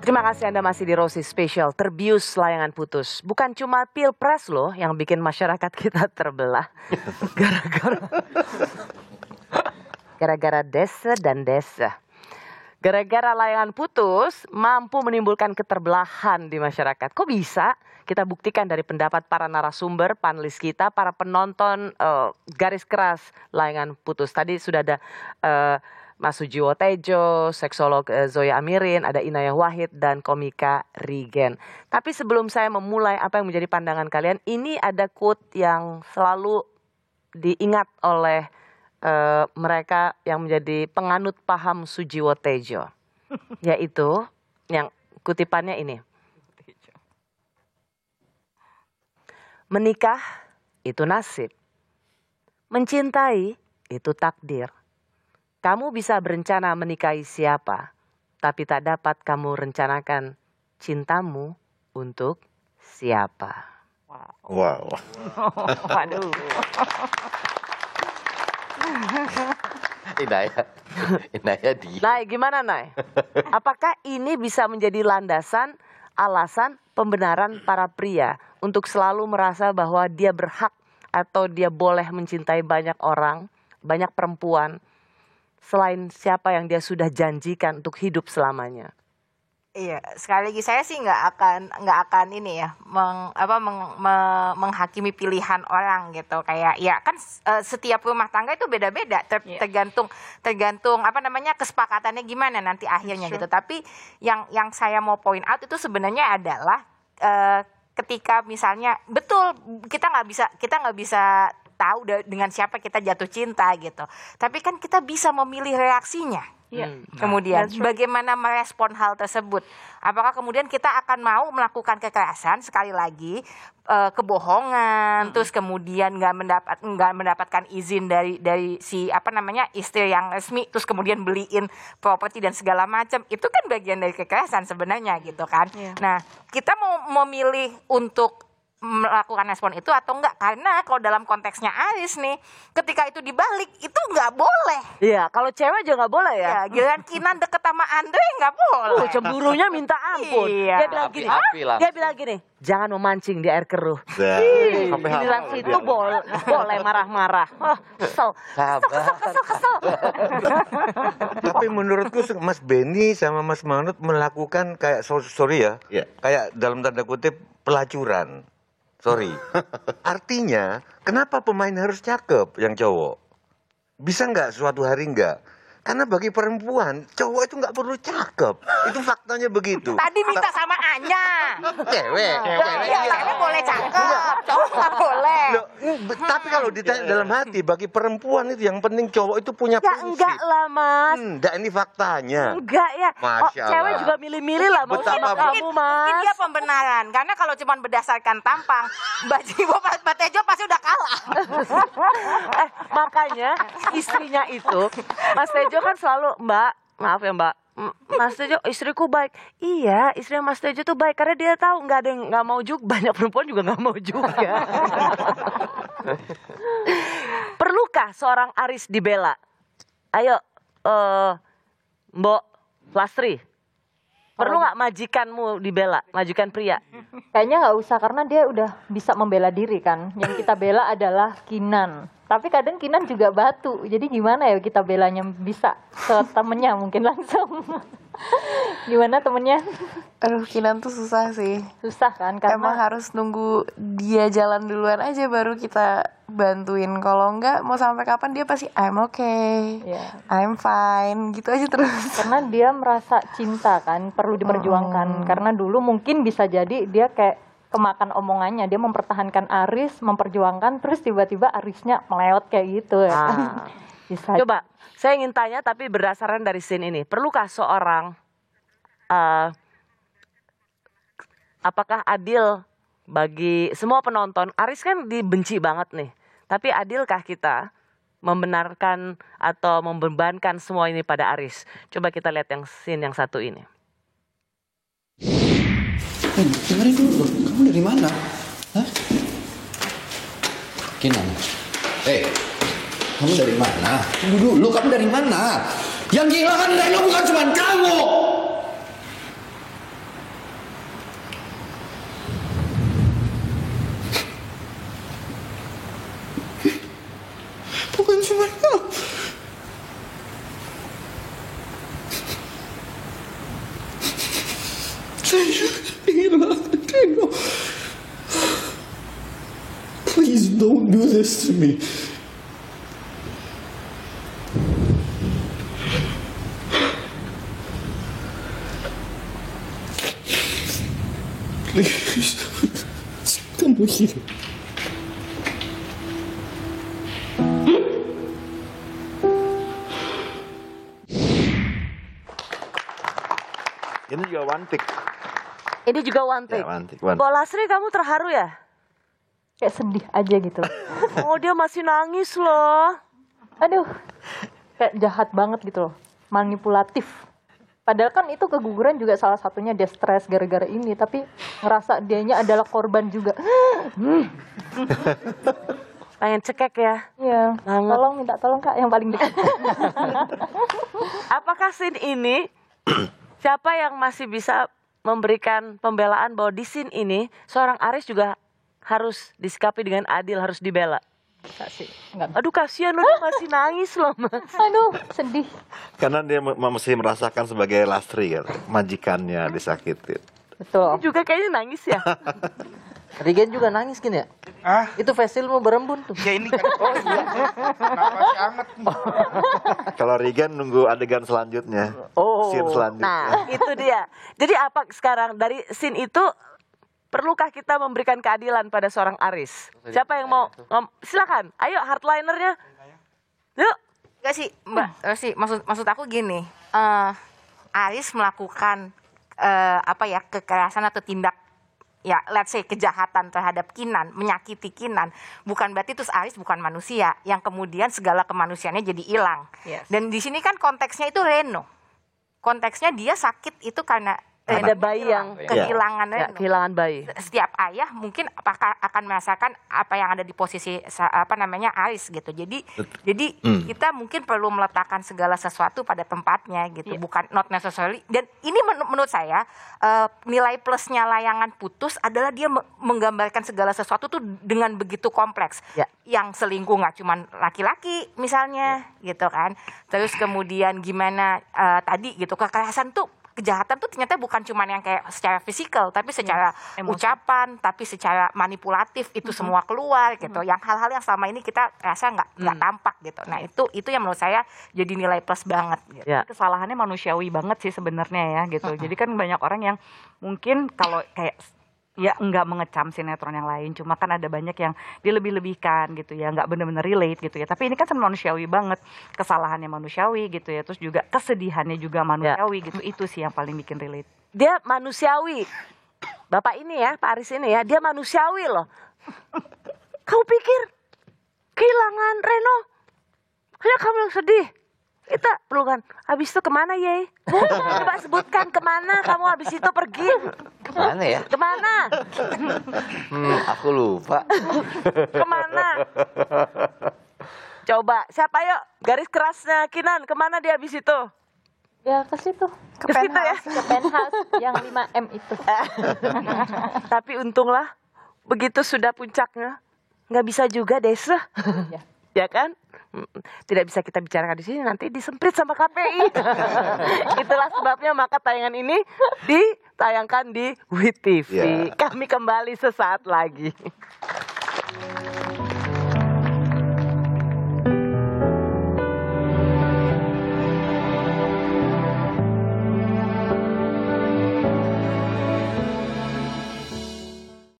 Terima kasih Anda masih di Rosi Special, terbius layangan putus. Bukan cuma pilpres loh yang bikin masyarakat kita terbelah. Gara-gara desa dan desa. Gara-gara layangan putus mampu menimbulkan keterbelahan di masyarakat. Kok bisa? Kita buktikan dari pendapat para narasumber, panelis kita, para penonton garis keras layangan putus. Tadi sudah ada Mas Sujiwo Tejo, seksolog Zoya Amirin, ada Inayah Wahid, dan komika Rigen. Tapi sebelum saya memulai apa yang menjadi pandangan kalian, ini ada quote yang selalu diingat oleh mereka yang menjadi penganut paham Sujiwo Tejo. Yaitu, yang kutipannya ini. Menikah itu nasib. Mencintai itu takdir. Kamu bisa berencana menikahi siapa, tapi tak dapat kamu rencanakan cintamu untuk siapa. Wow. Waduh. Inaya di. Nay, gimana Nay? Apakah ini bisa menjadi landasan, alasan, pembenaran para pria untuk selalu merasa bahwa dia berhak atau dia boleh mencintai banyak orang, banyak perempuan, selain siapa yang dia sudah janjikan untuk hidup selamanya? Iya, sekali lagi saya sih nggak akan ini ya menghakimi pilihan orang gitu. Kayak ya kan setiap rumah tangga itu beda-beda tergantung kesepakatannya gimana nanti akhirnya gitu. Tapi yang saya mau point out itu sebenarnya adalah ketika misalnya betul kita nggak bisa tahu dengan siapa kita jatuh cinta gitu. Tapi kan kita bisa memilih reaksinya. Kemudian bagaimana merespon hal tersebut? Apakah kemudian kita akan mau melakukan kekerasan sekali lagi, kebohongan, terus kemudian nggak mendapatkan izin dari si istri yang resmi, terus kemudian beliin properti dan segala macam, itu kan bagian dari kekerasan sebenarnya gitu kan? Nah, kita mau memilih untuk melakukan respon itu atau enggak, karena kalau dalam konteksnya Aris nih, ketika itu dibalik itu nggak boleh. Iya, kalau cewek juga nggak boleh ya. Giliran Kinan deket sama Andre nggak boleh. Cemburunya minta ampun. Iya. Dia bilang gini, jangan memancing di air keruh. Giliran situ boleh marah-marah. Kesel. Tapi menurutku Mas Benny sama Mas Manut melakukan kayak kayak dalam tanda kutip pelacuran. Artinya, kenapa pemain harus cakep yang cowok? Bisa nggak suatu hari nggak? Karena bagi perempuan, cowok itu nggak perlu cakep. Itu faktanya begitu. Tadi minta sama Anya. Cewek boleh cakep, cowok nggak boleh. Loh, tapi kalau ditanya dalam hati, bagi perempuan itu yang penting cowok itu punya prinsip. Enggak lah Mas. Enggak, ini faktanya. Enggak ya. Masya Allah. Cewek juga milih-milih lah mau sama kamu Mas. Mungkin dia pembenaran. Karena kalau cuma berdasarkan tampang, Mbak Tejo pasti udah kalah. Makanya istrinya itu, Mas Tejo kan selalu, Mbak, maaf ya Mbak, Mas Tejo istriku baik. Iya, istri Mas Tejo tuh baik karena dia tahu nggak ada yang nggak mau juga, banyak perempuan juga nggak mau juga. Perlukah seorang Aris dibela? Ayo, Mbok Lastri, perlu nggak majikanmu dibela, majikan pria? Kayaknya nggak usah karena dia udah bisa membela diri kan. Yang kita bela adalah Kinan. Tapi kadang Kinan juga batu. Jadi gimana ya kita belanya bisa ke temennya mungkin langsung. Gimana temennya? Aduh, Kinan tuh susah sih. Susah kan karena emang harus nunggu dia jalan duluan aja baru kita bantuin. Kalau enggak mau sampai kapan dia pasti I'm okay, I'm fine gitu aja terus. Karena dia merasa cinta kan, perlu diperjuangkan. Karena dulu mungkin bisa jadi dia kayak kemakan omongannya, dia mempertahankan Aris, memperjuangkan, terus tiba-tiba Arisnya melewat kayak gitu ya. Bisa. Coba, saya ingin tanya tapi berdasarkan dari scene ini, perlukah seorang apakah adil bagi semua penonton? Aris kan dibenci banget nih, tapi adilkah kita membenarkan atau membebankan semua ini pada Aris? Coba kita lihat yang scene yang satu ini. Dengerin dulu, kamu dari mana? Hah? Kinan. Kamu dari mana? Tunggu dulu, kamu dari mana? Yang gila kan dari lo bukan cuma kamu. Reno. Please don't do this to me. Please, come here. Ini juga one pick. Ini juga one Ya, take. one take. One. Mbak Lasri, kamu terharu ya? Kayak sedih aja gitu. Oh, dia masih nangis loh. Aduh, kayak jahat banget gitu loh, manipulatif. Padahal kan itu keguguran juga salah satunya dia stres gara-gara ini, tapi ngerasa dianya adalah korban juga. Pengen cekek ya. Iya, Banget. tolong minta tolong Kak yang paling dekat. Apakah scene ini siapa yang masih bisa memberikan pembelaan bahwa di scene ini seorang Aris juga harus disikapi dengan adil, harus dibela? Enggak sih, enggak. Aduh kasihan loh, dia masih nangis loh Mas. Aduh, sedih. Karena dia masih merasakan sebagai Lastri kan, majikannya disakitin. Betul. Juga kayaknya nangis ya. Regen juga nangis gini ya? Itu facialmu berembun tuh. Ya ini kan. Oh iya. Napasnya anget nih. Kalau Regan nunggu adegan selanjutnya, scene selanjutnya. Nah, itu dia. Jadi apa sekarang dari scene itu, perlukah kita memberikan keadilan pada seorang Aris? Siapa yang mau? Silakan. Ayo hardlinernya. Yuk. Enggak sih, Mbak. Sih maksud aku gini. Aris melakukan kekerasan atau tindak ya let's say kejahatan terhadap Kinan, menyakiti Kinan, bukan berarti terus Aris bukan manusia yang kemudian segala kemanusiaannya jadi hilang. Yes. Dan di sini kan konteksnya itu Reno. Konteksnya dia sakit itu karena Ada bayi yang kehilangan ya, Reno. kehilangan bayi. Setiap ayah mungkin apakah akan merasakan apa yang ada di posisi Aris gitu. Jadi kita mungkin perlu meletakkan segala sesuatu pada tempatnya gitu, bukan not necessarily. Dan ini menurut saya nilai plusnya Layangan Putus adalah dia menggambarkan segala sesuatu tuh dengan begitu kompleks. Ya. Yang selingkuh nggak cuma laki-laki misalnya gitu kan. Terus kemudian gimana tadi gitu, kekerasan tuh, kejahatan tuh ternyata bukan cuma yang kayak secara fisikal, tapi secara ucapan, tapi secara manipulatif itu semua keluar gitu. Yang hal-hal yang selama ini kita rasa nggak tampak gitu. Nah itu yang menurut saya jadi nilai plus banget. Gitu. Ya. Kesalahannya manusiawi banget sih sebenarnya ya gitu. Jadi kan banyak orang yang mungkin kalau kayak ya nggak mengecam sinetron yang lain, cuma kan ada banyak yang dilebih-lebihkan gitu ya, nggak benar-benar relate gitu ya. Tapi ini kan manusiawi banget, kesalahannya manusiawi gitu ya, terus juga kesedihannya juga manusiawi gitu. Itu sih yang paling bikin relate. Dia manusiawi. Bapak ini ya, Pak Aris ini ya, dia manusiawi loh. Kamu pikir kehilangan Reno hanya kamu yang sedih? Kita perlu kan, habis itu kemana Ye? Coba sebutkan kemana kamu habis itu pergi. Kemana ya? Kemana? Aku lupa. Kemana? Coba, siapa yuk? Garis kerasnya Kinan, kemana dia habis itu? Ya ke situ. Ke situ ya? Ke penthouse yang 5M itu. Tapi untunglah, begitu sudah puncaknya, nggak bisa juga Desa. Ya kan? Tidak bisa kita bicarakan di sini, nanti disemprit sama KPI. Itulah sebabnya maka tayangan ini ditayangkan di WIT TV. Kami kembali sesaat lagi.